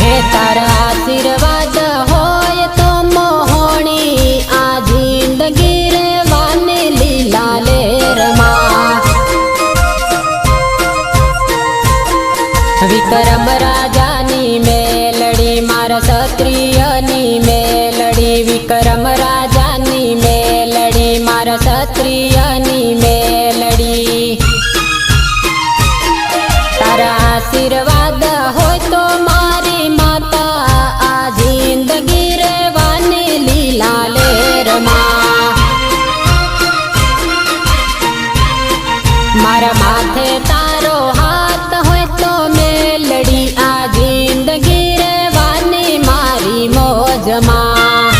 હે તારા આશીર્વાદ હોય તો મોહણી આ જિંદગી રેવાની લીલા લેરમાં વિક્રમ રાજાની મેલડી મારા ક્ષત્રિયની મેલડી વિક્રમ રાજાની મેલડી મારા ક્ષત્રિયની મેલડી તારા આશીર્વાદ હોય તો મારી માતા આ જિંદગી રેવાની લીલા લેરમાં મારા માથે તારો હાથ હોય તો મેલડી આ જિંદગી રેવાની મારી મોજમાં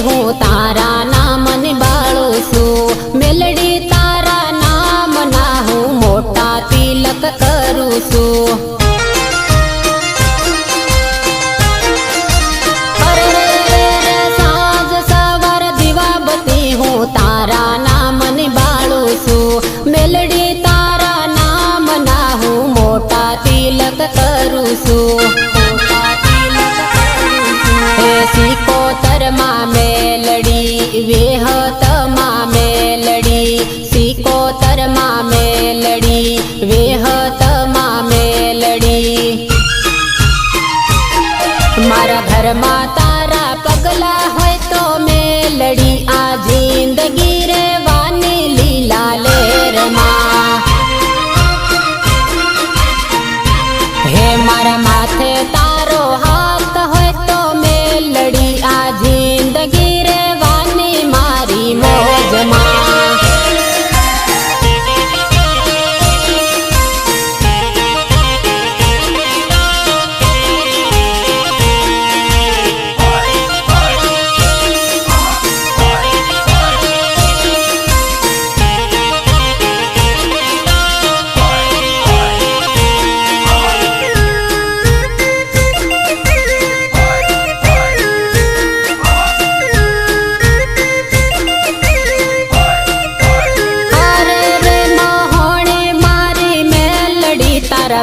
હું તારા નામની બાળું છું મેલડી તારા નામ ના હું મોટા તિલક કરું છું સાંજ સવાર દીવાબતી હું તારા નામની બાળું છું મેલડી તારા નામ ના હું મોટા તિલક કરું છું સિકોતરમાં મેલડી વેહતમાં મેલડી સિકોતરમાં મેલડી વેહતમાં મેલડી મારા ઘરમાં તારા પગલા હોય તો મેલડી આ જિંદગી રેવાની લીલા લેરમાં હે મારા માથે તારો હાથ હોય તો મેલડી આ જિંદગી રેવાની મારી મોજમાં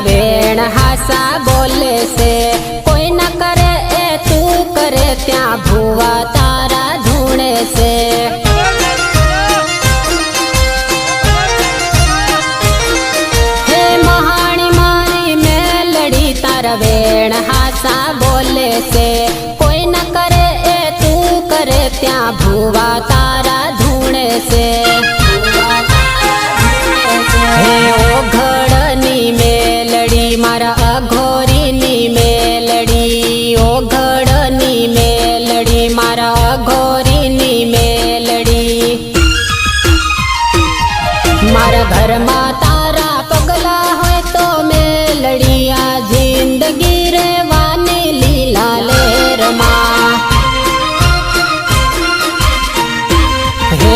વેણ હાસા બોલે છે કોઈ ન કરે એ તું કરે ત્યાં ભુવા તારા ધૂણે છે હે મહાણી મારી મેલડી તારા વેણ હાસા બોલે છે કોઈ ન કરે એ તું કરે ત્યાં ભુવા તારા ધૂણે છે હે ઓઘડની મેલડી મારા અઘોરીની મેલડી ઓઘડની મેલડી મારા અઘોરીની મેલડી મારા ઘરમાં તારા પગલા હોય તો મેલડી આ જિંદગી રેવાની લીલા લેરમાં હે